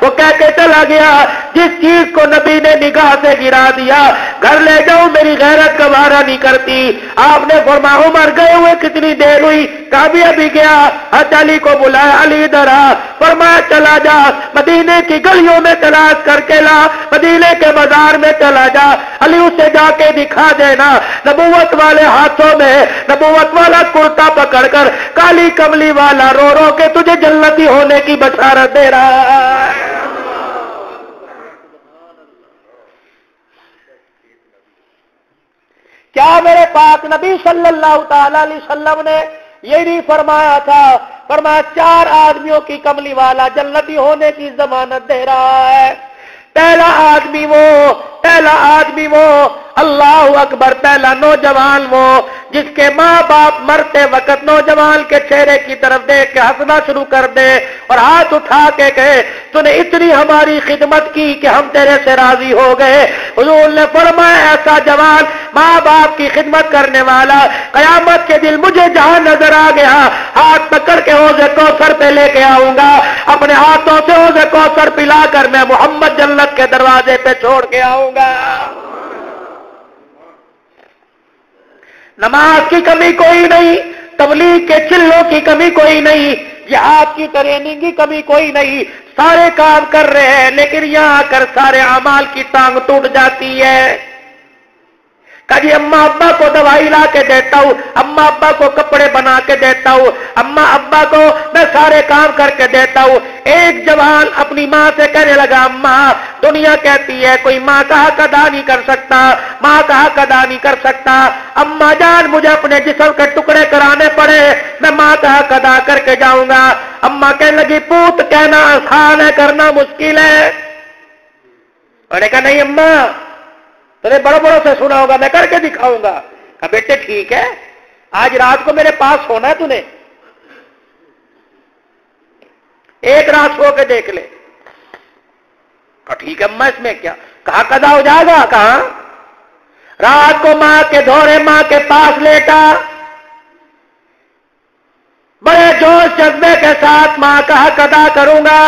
وہ کہہ کے چلا گیا جس چیز کو نبی نے نگاہ سے گرا دیا گھر لے جاؤں میری غیرت گوارا نہیں کرتی. آپ نے فرمایا عمر گئے ہوئے کتنی دیر ہوئی؟ کہا ابھی گیا. حضرت علی کو بلایا، علی ادھر آ. فرمایا چلا جا مدینے کی گلیوں میں تلاش کر کے لا، مدینے کے بازار میں چلا جا. علی اسے جا کے دکھا دینا نبوت والے ہاتھوں میں نبوت والا کرتا پکڑ کر کالی کملی والا رو رو کے تجھے جنتی ہونے کی بشارت دے رہا ہے. کیا میرے پاک نبی صلی اللہ تعالی علیہ وسلم نے یہ نہیں فرمایا تھا؟ فرمایا 4 آدمیوں کی کملی والا جنتی ہونے کی ضمانت دے رہا ہے. پہلا آدمی وہ اللہ اکبر، پہلا نوجوان وہ جس کے ماں باپ مرتے وقت نوجوان کے چہرے کی طرف دیکھ کے ہنسنا شروع کر دے اور ہاتھ اٹھا کے کہے تو نے اتنی ہماری خدمت کی کہ ہم تیرے سے راضی ہو گئے. حضور نے فرمایا ایسا جوان ماں باپ کی خدمت کرنے والا قیامت کے دن مجھے جہاں نظر آ گیا ہاتھ پکڑ کے حوض کوثر پہ لے کے آؤں گا، اپنے ہاتھوں سے حوض کوثر پلا کر میں محمد جنت کے دروازے پہ چھوڑ کے آؤں گا. نماز کی کمی کوئی نہیں، تبلیغ کے چلوں کی کمی کوئی نہیں، جہاد کی ٹریننگ کی کمی کوئی نہیں، سارے کام کر رہے ہیں لیکن یہاں آ کر سارے اعمال کی ٹانگ ٹوٹ جاتی ہے. کبھی اماں ابا کو دوائی لا کے دیتا ہوں، اماں ابا کو کپڑے بنا کے دیتا ہوں، اماں ابا کو میں سارے کام کر کے دیتا ہوں. ایک جوان اپنی ماں سے کہنے لگا اماں دنیا کہتی ہے کوئی ماں کا حق ادا نہیں کر سکتا، ماں کا حق ادا نہیں کر سکتا. اماں جان مجھے اپنے جسم کے ٹکڑے کرانے پڑے میں ماں کا حق ادا کر کے جاؤں گا. اماں کہنے لگی پوت کہنا آسان ہے کرنا مشکل ہے. میں نے کہا نہیں اماں تمہیں بڑوں بڑوں سے سنا ہوگا میں کر کے دکھاؤں گا. کہا بیٹے ٹھیک ہے آج رات کو میرے پاس ہونا ہے تُونے، ایک رات سو کے دیکھ لے. کہا ٹھیک ہے اماں اس میں کیا؟ کہا قضا ہو جائے گا. کہاں؟ رات کو ماں کے دھورے ماں کے پاس لیٹا، بڑے جوش جذبے کے ساتھ ماں کا حق ادا کروں گا.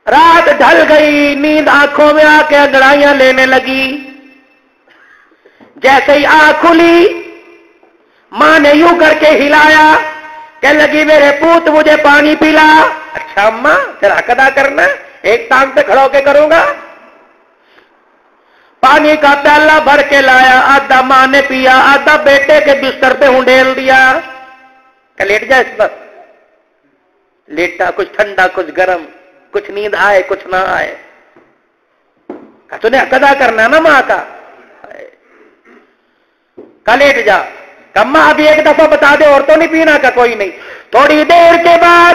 رات ڈھل گئی، نیند آنکھوں میں آ کے انگڑائیاں لینے لگی. جیسے ہی آنکھ کھلی ماں نے یوں کر کے ہلایا، کہنے لگی میرے پوت مجھے پانی پلا. اچھا اماں تیرا حق ادا کرنا ہے، ایک ٹانگ پہ کھڑا ہو کے کروں گا. پانی کا پیالہ بھر کے لایا، آدھا ماں نے پیا آدھا بیٹے کے بستر پہ ہنڈیل دیا. کہ لیٹ جا اس پر. لیٹا، کچھ ٹھنڈا کچھ گرم، کچھ نیند آئے کچھ نہ آئے. کہا تو نے حق ادا کرنا ہے نا ماں کا. کہا لیٹ جا. کہ اماں ابھی ایک دفعہ بتا دے اور تو نہیں پینا؟ کا کوئی نہیں. تھوڑی دیر کے بعد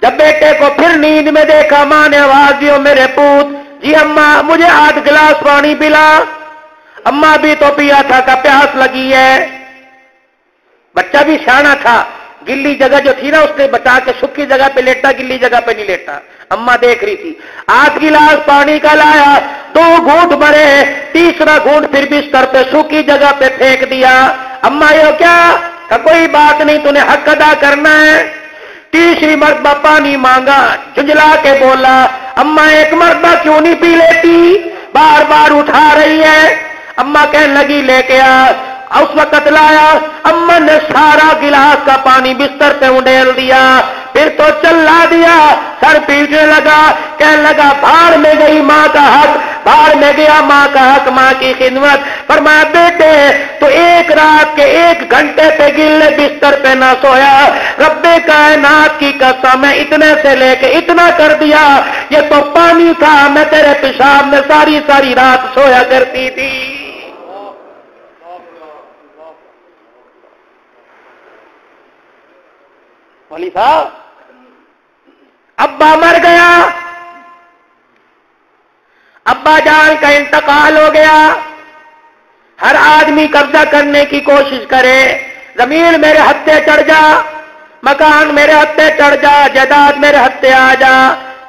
جب بیٹے کو پھر نیند میں دیکھا ماں نے آواز دی میرے پوت جی اماں مجھے 8 گلاس پانی پلا. اماں بھی تو پیا تھا کہ پیاس لگی ہے. بچہ بھی سیاںا تھا، گلی جگہ جو تھی نا اس نے بچا کے سکی جگہ پہ لیٹا، گلی جگہ پہ نہیں لیٹا. اماں دیکھ رہی تھی. 8 گلاس پانی کا لایا، 2 گھونٹ بھرے، تیسرا گھونٹ پھر بستر پہ سوکھی جگہ پہ پھینک دیا. اماں یہ کیا؟ کہ کوئی بات نہیں تو نے حق ادا کرنا ہے. تیسری مرتبہ پانی مانگا، جھنجلا کے بولا اماں ایک مرتبہ کیوں نہیں پی لیتی؟ بار بار اٹھا رہی ہے. اماں کہنے لگی لے کے آ. اس وقت لایا، اماں نے سارا گلاس کا پانی بستر پہ انڈیل دیا، پھر تو چلا دیا، سر پیٹنے لگا، کہنے لگا بھاڑ میں گئی ماں کا حق، بھاڑ میں گیا ماں کا حق، ماں کی خدمت. فرمایا بیٹے تو ایک رات کے 1 گھنٹے پہ گلے بستر پہ نہ سویا، رب کائنات کی قسم میں اتنے سے لے کے اتنا کر دیا، یہ تو پانی تھا، میں تیرے پیشاب میں ساری ساری رات سویا کرتی تھی. مولی صاحب ابا مر گیا، ابا جان کا انتقال ہو گیا. ہر آدمی قبضہ کرنے کی کوشش کرے، زمین میرے ہتھے چڑھ جا، مکان میرے ہتھے چڑھ جا، جائیداد میرے ہتھے آ جا.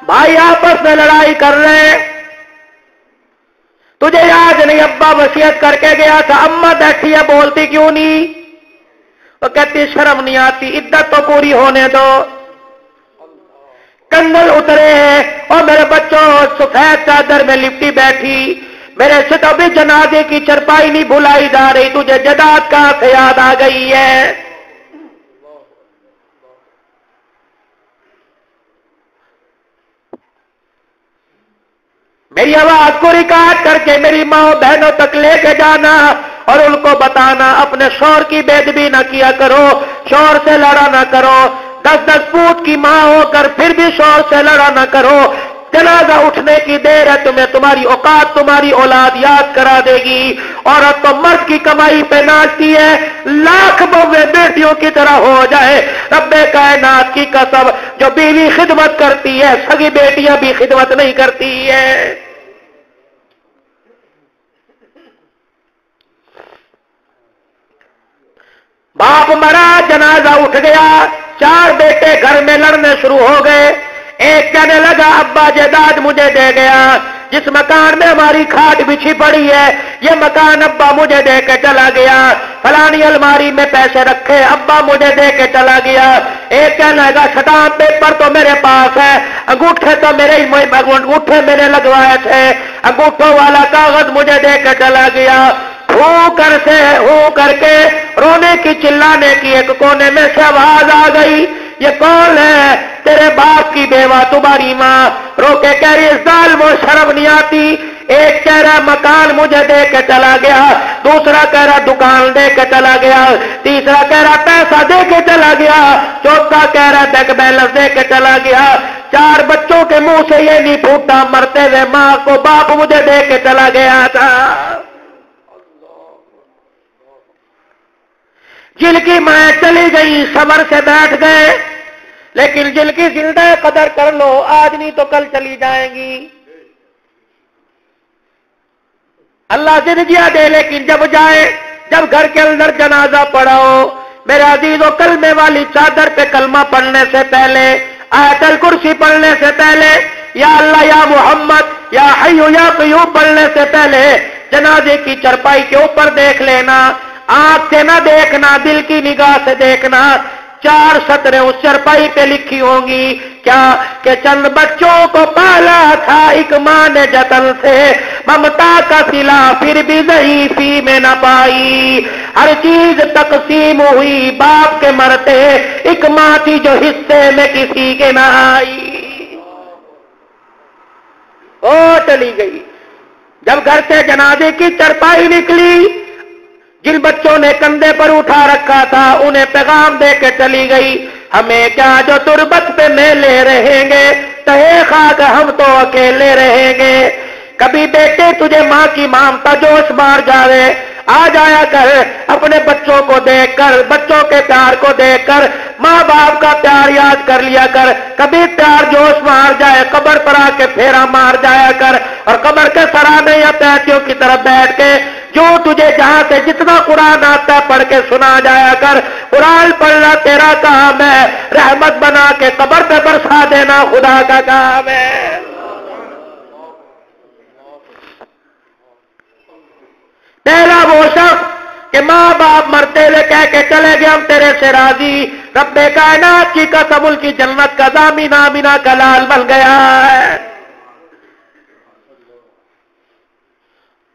بھائی آپس میں لڑائی کر رہے ہیں. تجھے یاد نہیں ابا وصیت کر کے گیا تھا، اماں بیٹھی ہے بولتی کیوں نہیں؟ وہ کہتی شرم نہیں آتی، عدت تو پوری ہونے دو. کنگل اترے ہیں، اور میرے بچوں سفید چادر میں لپٹی بیٹھی، میرے سے تو بھی جنازے کی چرپائی نہیں بھلائی جا رہی، تجھے جداد کہاں سے یاد آ گئی ہے؟ میری آواز کو ریکارڈ کر کے میری ماں بہنوں تک لے کے جانا اور ان کو بتانا اپنے شوہر کی بے ادبی نہ کیا کرو، شوہر سے لڑا نہ کرو، 10 فوٹ کی ماں ہو کر پھر بھی شوہر سے لڑا نہ کرو، جنازہ اٹھنے کی دیر ہے، تمہیں تمہاری اوقات تمہاری اولاد یاد کرا دے گی، عورت تو مرد کی کمائی پہ ناچتی ہے، لاکھ بوے بیٹیوں کی طرح ہو جائے، رب کائنات کی قسم جو بیوی خدمت کرتی ہے سگی بیٹیاں بھی خدمت نہیں کرتی ہے۔ باپ مرا، جنازہ اٹھ گیا، 4 بیٹے گھر میں لڑنے شروع ہو گئے، ایک کہنے لگا ابا جائیداد مجھے دے گیا، جس مکان میں ہماری کھاٹ بچھی پڑی ہے یہ مکان ابا مجھے دے کے چلا گیا، فلانی الماری میں پیسے رکھے ابا مجھے دے کے چلا گیا، ایک کہنے لگا اسٹامپ پیپر تو میرے پاس ہے، انگوٹھے تو انگوٹھے میرے لگوائے تھے، انگوٹھوں والا کاغذ مجھے دے کے چلا گیا، ہو کر کے رونے کی چلانے کی ایک کونے میں سے آواز آ گئی، یہ کون ہے؟ تیرے باپ کی بیوہ تمہاری ماں، رو کے کہہ رہی اس ظالم و شرم نہیں آتی، ایک کہہ رہا مکان مجھے دے کے چلا گیا، دوسرا کہہ رہا دکان دے کے چلا گیا، تیسرا کہہ رہا پیسہ دے کے چلا گیا، چوتھا کہہ رہا بینک بیلنس دے کے چلا گیا، 4 بچوں کے منہ سے یہ نہیں پھوٹا مرتے ہوئے ماں کو باپ مجھے دے کے چلا گیا تھا۔ جن کی ماں چلی گئی صبر سے بیٹھ گئے، لیکن جن کی زندہ قدر کر لو، آج نہیں تو کل چلی جائیں گی۔ اللہ زندگیاں دے لیکن جب جائے، جب گھر کے اندر جنازہ پڑھاؤ، میرے عزیزو کلمے والی چادر پہ کلمہ پڑھنے سے پہلے، آیت الکرسی پڑھنے سے پہلے، یا اللہ یا محمد یا حی یا قیوم پڑھنے سے پہلے جنازے کی چرپائی کے اوپر دیکھ لینا، آنکھ سے نہ دیکھنا، دل کی نگاہ سے دیکھنا، 4 سطریں اس چرپائی پہ لکھی ہوں گی، کیا کہ چند بچوں کو پالا تھا ایک ماں نے جتن سے، ممتا کا صلہ پھر بھی ضعیفی میں نہ پائی، ہر چیز تقسیم ہوئی باپ کے مرتے، ایک ماں تھی جو حصے میں کسی کے نہ آئی، او چلی گئی۔ جب گھر سے جنازے کی چرپائی نکلی، جن بچوں نے کندھے پر اٹھا رکھا تھا انہیں پیغام دے کے چلی گئی، ہمیں کیا جو تربت پہ میلے رہیں گے، تہے خاک ہم تو اکیلے رہیں گے، کبھی بیٹے تجھے ماں کی مامتا جوش مار جاوے، آ جایا کر اپنے بچوں کو دیکھ کر، بچوں کے پیار کو دیکھ کر ماں باپ کا پیار یاد کر لیا کر، کبھی پیار جوش مار جائے قبر پر آ کے پھیرا مار جایا کر، اور قبر کے سرانے یا پیٹیوں کی طرف بیٹھ کے جو تجھے جہاں سے جتنا قرآن آتا ہے پڑھ کے سنا جایا کر، قرآن پڑھنا تیرا کام ہے، رحمت بنا کے قبر پہ برسا دینا خدا کا کام ہے۔ پہلا وہ شخص کہ ماں باپ مرتے ہوئے کہہ کے چلے گئے ہم تیرے سے راضی، رب کائنات کی قسم ان کی جنت کا ضامن آمینہ کا لال بن گیا ہے۔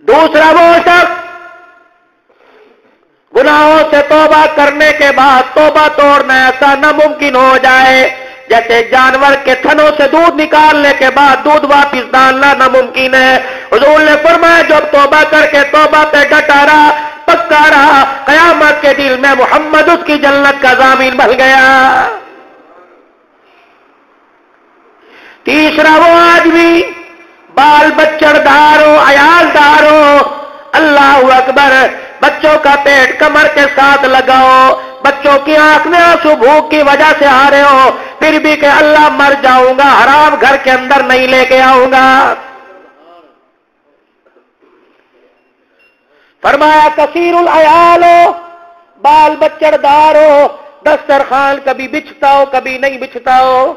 دوسرا وہ شخص گناہوں سے توبہ کرنے کے بعد توبہ توڑنا ایسا ناممکن ہو جائے جیسے جانور کے تھنوں سے دودھ نکالنے کے بعد دودھ واپس ڈالنا ناممکن ہے۔ حضور نے فرمایا جب توبہ کر کے توبہ پہ ڈٹا رہا، پکا رہا، قیامت کے دل میں محمد اس کی جنت کا ضامن بن گیا۔ تیسرا وہ آدمی بال بچڑ دارو، عیال دارو، اللہ اکبر، بچوں کا پیٹ کمر کے ساتھ لگاؤ، بچوں کی آنکھ میں آنسو بھوک کی وجہ سے آ رہے ہو، پھر بھی کہ اللہ مر جاؤں گا، حرام گھر کے اندر نہیں لے کے آؤں گا۔ فرمایا کثیر العیال ہو، بال بچڑ دار ہو، دسترخوان کبھی بچھتا ہو کبھی نہیں بچھتا ہو۔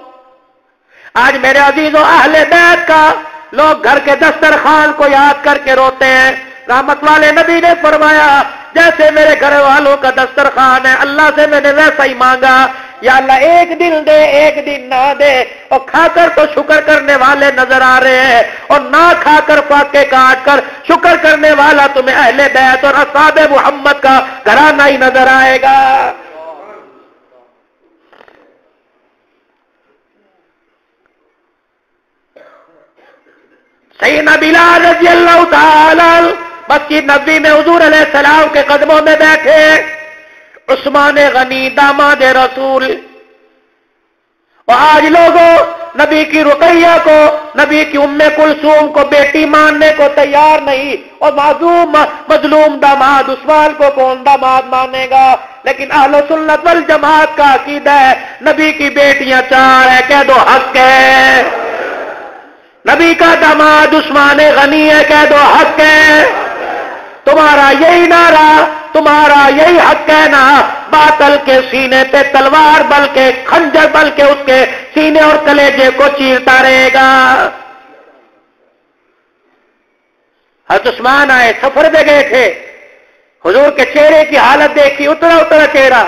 آج میرے عزیزوں اہل بیت کا لوگ گھر کے دسترخوان کو یاد کر کے روتے ہیں۔ رحمت والے نبی نے فرمایا جیسے میرے گھر والوں کا دسترخوان ہے، اللہ سے میں نے ویسا ہی مانگا، یا اللہ ایک دن دے ایک دن نہ دے، اور کھا کر تو شکر کرنے والے نظر آ رہے ہیں، اور نہ کھا کر فاقے کاٹ کر شکر کرنے والا تمہیں اہل بیت اور اصحاب محمد کا گھرانہ ہی نظر آئے گا۔ سیدنا بلال رضی اللہ تعالی مسجد نبوی میں حضور علیہ السلام کے قدموں میں بیٹھے، عثمان غنی داماد رسول، اور آج لوگوں نبی کی رقیہ کو، نبی کی ام کلثوم کو بیٹی ماننے کو تیار نہیں، اور معصوم مظلوم داماد عثمان کو کون داماد مانے گا؟ لیکن اہل سنت والجماعت کا عقیدہ ہے نبی کی بیٹیاں چار ہے، کہہ دو حق ہے، نبی کا داماد عثمان غنی ہے، کہہ دو حق ہے، تمہارا یہی نعرہ، تمہارا یہی حق ہے نا، باطل کے سینے پہ تلوار بلکہ خنجر بلکہ اس کے سینے اور کلیجے کو چیرتا رہے گا۔ حضرت عثمان آئے، سفر پہ گئے تھے، حضور کے چہرے کی حالت دیکھی، اترا اترا چہرہ،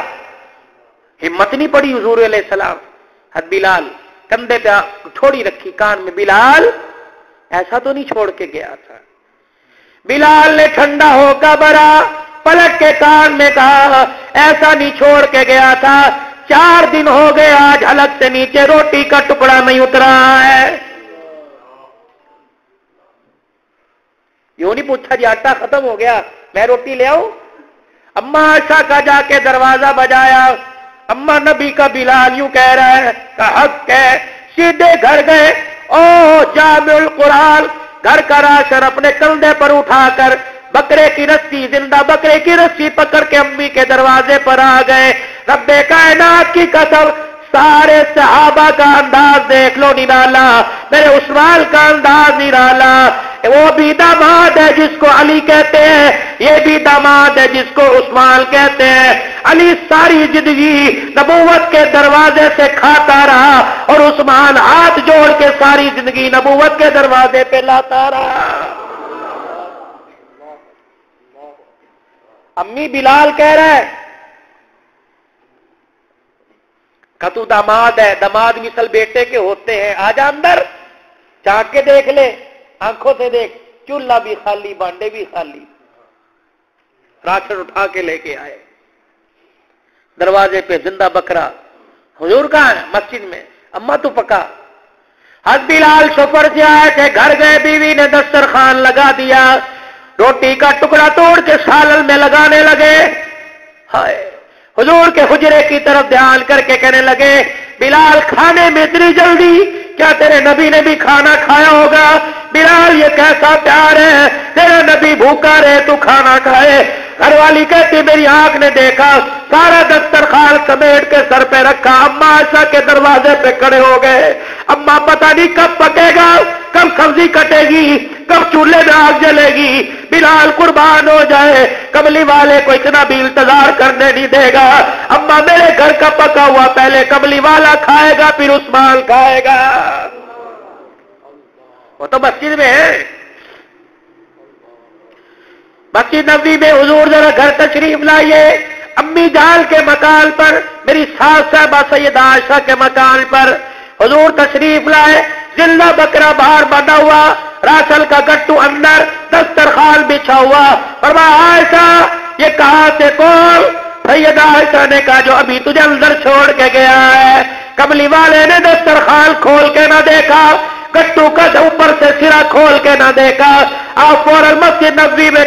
ہمت نہیں پڑی حضور علیہ السلام۔ حضرت بلال کندھے پہ چھوڑی رکھی، کان میں، بلال ایسا تو نہیں چھوڑ کے گیا تھا۔ بلال نے ٹھنڈا ہو کر برا پلٹ کے کان میں کہا، ایسا نہیں چھوڑ کے گیا تھا، 4 دن ہو گئے آج حلق سے نیچے روٹی کا ٹکڑا نہیں اترا ہے۔ یوں نہیں پوچھا جی آٹا ختم ہو گیا میں روٹی لے آؤں؟ اماں عائشہ کا جا کے دروازہ بجایا، اماں نبی کا بلال یوں کہہ رہا ہے کہ حق ہے، سیدھے گھر گئے، او جامع القرآن، گھر کا راشن اپنے کندھے پر اٹھا کر بکرے کی رسی، زندہ بکرے کی رسی پکڑ کے امی کے دروازے پر آ گئے۔ رب کائنات کی قسم، سارے صحابہ کا انداز دیکھ لو نرالا، میرے عثمان کا انداز نرالا، وہ بھی داماد ہے جس کو علی کہتے ہیں، یہ بھی داماد ہے جس کو عثمان کہتے ہیں۔ علی ساری زندگی نبوت کے دروازے سے کھاتا رہا، اور عثمان ہاتھ جوڑ کے ساری زندگی نبوت کے دروازے پہ لاتا رہا۔ امی بلال کہہ رہا ہے کہ تو داماد ہے، داماد مثل بیٹے کے ہوتے ہیں، آجا اندر، چاک کے دیکھ لے، آنکھوں سے دیکھ، چولہا بھی خالی، بانڈے بھی خالی، راشن اٹھا کے لے کے آئے، دروازے پہ زندہ بکرا۔ حضور کہاں ہے؟ مسجد میں۔ اماں تو پکا۔ حضرت بلال سفر سے آئے تھے، گھر گئے، بیوی نے دسترخوان لگا دیا، روٹی کا ٹکڑا توڑ کے سالن میں لگانے لگے۔ ہائے، حضور کے حجرے کی طرف دھیان کر کے کہنے لگے، بلال کھانے میں اتنی جلدی، کیا تیرے نبی نے بھی کھانا کھایا ہوگا؟ بلال یہ کیسا پیار ہے، تیرا نبی بھوکا رہے تو کھانا کھائے۔ گھر والی کہتی میری آنکھ نے دیکھا، سارا دسترخوان سمیٹ کے سر پہ رکھا، اماں عائشہ کے دروازے پہ کھڑے ہو گئے۔ اماں پتہ نہیں کب پکے گا، کب سبزی کٹے گی، کب چولہے میں آگ جلے گی، بلال قربان ہو جائے، کملی والے کو اتنا بھی انتظار کرنے نہیں دے گا۔ اماں میرے گھر کا پکا ہوا پہلے کملی والا کھائے گا، پھر عثمان کھائے گا۔ وہ تو مسجد میں ہے، مسجد نبوی میں حضور ذرا گھر تشریف لائیے، امی جان کے مکان پر، میری ساس صاحبہ سیدہ عائشہ کے مکان پر حضور تشریف لائے، زندہ بکرا باہر بندھا ہوا، راشن کا گٹو اندر، دسترخوان بچھا ہوا۔ فرمایا عائشہ یہ کہاں سے کون؟ سیدہ عائشہ نے کہا جو ابھی تجھے اندر چھوڑ کے گیا ہے۔ کملی والے نے دسترخوان کھول کے نہ دیکھا، گٹو کا اوپر سے سرا کھول کے نہ دیکھا، آپ فوراً مسجد نبوی میں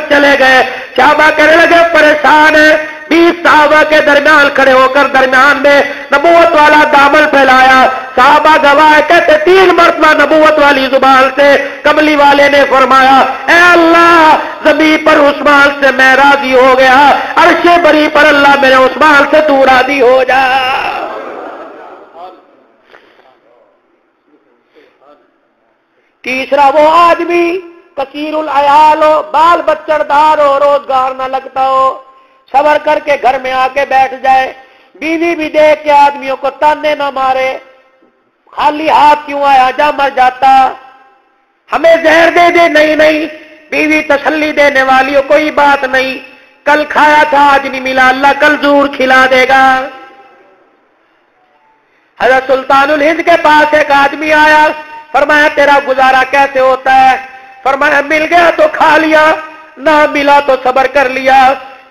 چلے گئے۔ صحابہ کہنے لگے پریشان ہے، 20 صحابہ کے درمیان کھڑے ہو کر درمیان میں نبوت والا دامن پھیلایا۔ صحابہ گواہ کہتے 3 مرتبہ نبوت والی زبان سے کملی والے نے فرمایا اے اللہ، زمین پر عثمان سے میں راضی ہو گیا، عرش بری پر اللہ میرے عثمان سے تو راضی ہو جا۔ تیسرا وہ آدمی کثیر العیال ہو، بال بچڑ دار ہو، روزگار نہ لگتا ہو، صبر کر کے گھر میں آ کے بیٹھ جائے، بیوی بھی دیکھ کے آدمیوں کو تانے نہ مارے، خالی ہاتھ کیوں آیا، جا مر جاتا، ہمیں زہر دے دے، نہیں نہیں، بیوی تسلی دینے والی ہو، کوئی بات نہیں، کل کھایا تھا آج نہیں ملا، اللہ کل ضرور کھلا دے گا۔ حضرت سلطان الہند کے پاس ایک آدمی آیا، فرمایا تیرا گزارا کیسے ہوتا ہے؟ فرمایا مل گیا تو کھا لیا، نہ ملا تو صبر کر لیا۔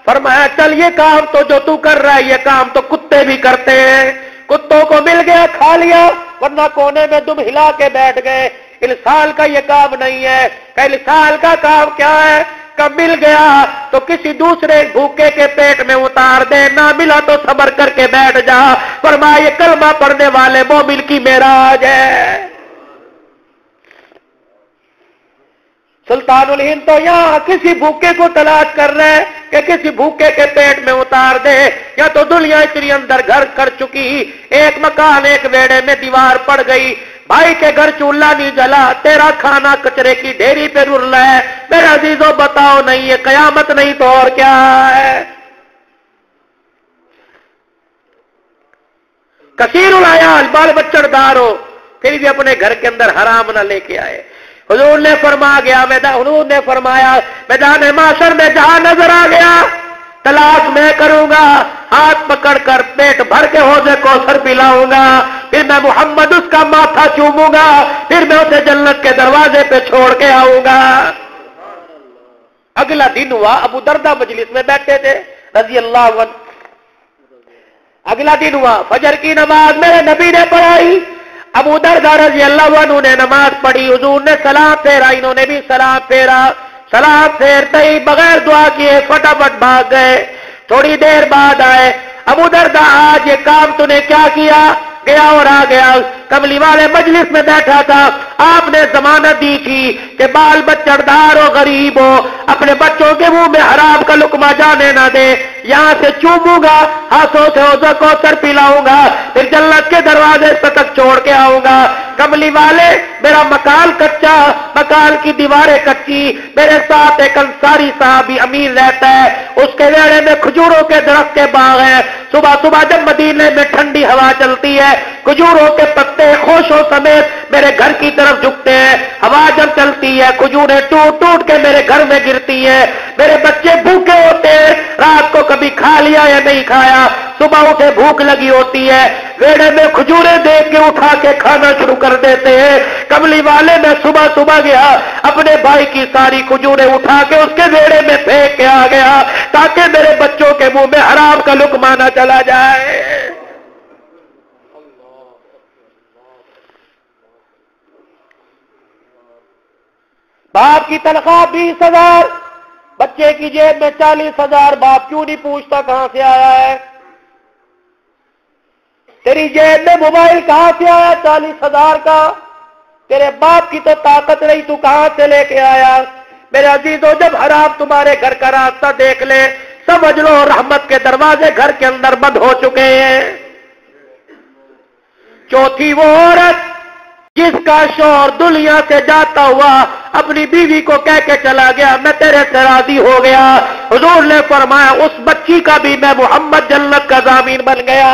فرمایا چل یہ کام تو جو تو کر رہا ہے یہ کام تو کتے بھی کرتے ہیں، کتوں کو مل گیا کھا لیا، ورنہ کونے میں دم ہلا کے بیٹھ گئے۔ انسان کا یہ کام نہیں ہے کہ انسان کا کام کیا ہے؟ کب مل گیا تو کسی دوسرے بھوکے کے پیٹ میں اتار دے، نہ ملا تو صبر کر کے بیٹھ جا۔ فرمایا یہ کلمہ پڑھنے والے مومن کی معراج ہے۔ سلطان الہند تو یہاں کسی بھوکے کو تلاش کر رہے ہیں کہ کسی بھوکے کے پیٹ میں اتار دے، یا تو دنیا اتنی اندر گھر کر چکی، ایک مکان ایک ویڑے میں دیوار پڑ گئی، بھائی کے گھر چولہا نہیں جلا، تیرا کھانا کچرے کی ڈھیری پہ رل رہا ہے۔ میرے عزیزوں بتاؤ نہیں یہ قیامت نہیں تو اور کیا ہے؟ کثیر العیال بال بچڑ دار ہو، پھر بھی اپنے گھر کے اندر حرام نہ لے کے آئے۔ حضور نے فرمایا میدان معاشر میں جہاں نظر آ گیا تلاش میں کروں گا، ہاتھ پکڑ کر پیٹ بھر کے حوض کوثر پلاؤں گا، پھر میں محمد اس کا ماتھا چوموں گا، پھر میں اسے جنت کے دروازے پہ چھوڑ کے آؤں گا۔ اگلا دن ہوا، ابو دردہ مجلس میں بیٹھے تھے رضی اللہ عنہ۔ اگلا دن ہوا، فجر کی نماز میرے نبی نے پڑھائی، ابو دردہ رضی اللہ عنہ نے نماز پڑھی، حضور نے سلام پھیرا، انہوں نے بھی سلام پھیرا، سلام پھیرتے ہی بغیر دعا کیے فٹافٹ بھاگ گئے۔ تھوڑی دیر بعد آئے، ابو دردہ آج یہ کام تو نے کیا کیا؟ گیا اور آ گیا، کملی والے مجلس میں بیٹھا تھا، آپ نے ضمانت دی تھی کہ بال بچڑدار ہو غریب ہو اپنے بچوں کے منہ میں حرام کا لقمہ جانے نہ دے، یہاں سے چوموں گا، ہاتھوں سے حوض کوثر پلاؤں گا، پھر جنت کے دروازے تک چھوڑ کے آؤں گا۔ کملی والے میرا مکان کچا، مکان کی دیواریں کچی، میرے ساتھ ایک انصاری صحابی امیر رہتا ہے، اس کے ویڑے میں کھجوروں کے درخت کے باغ ہیں، صبح صبح جب مدینے میں ٹھنڈی ہوا چلتی ہے کھجوروں کے پتے خوشوں سمیت میرے گھر کی طرف جھکتے ہیں، ہوا جب چلتی ہے کھجوریں ٹوٹ ٹوٹ کے میرے گھر میں گرتی ہیں، میرے بچے بھوکے ہوتے ہیں، رات کو کبھی کھا لیا یا نہیں کھایا، صبح اٹھے بھوک لگی ہوتی ہے، ویڑے میں کھجوریں دیکھ کے اٹھا کے کھانا شروع کر دیتے ہیں۔ کملی والے میں صبح صبح گیا، اپنے بھائی کی ساری کھجوریں اٹھا کے اس کے ویڑے میں پھینک کے آ گیا تاکہ میرے بچوں کے منہ میں حرام کا لقمہ نہ چلا جائے۔ باپ کی تنخواہ 20,000، بچے کی جیب میں 40,000، باپ کیوں نہیں پوچھتا کہاں سے آیا ہے؟ تیری جیب میں موبائل کہاں سے آیا 40,000 کا؟ تیرے باپ کی تو طاقت نہیں، تو کہاں سے لے کے آیا؟ میرے عزیزوں جب حرام تمہارے گھر کا راستہ دیکھ لے سمجھ لو رحمت کے دروازے گھر کے اندر بند ہو چکے ہیں۔ چوتھی وہ عورت جس کا شوہر دنیا سے جاتا ہوا اپنی بیوی کو کہہ کے چلا گیا میں تیرے سے راضی ہو گیا، حضور نے فرمایا اس بچی کا بھی میں محمد جنت کا ضامن بن گیا۔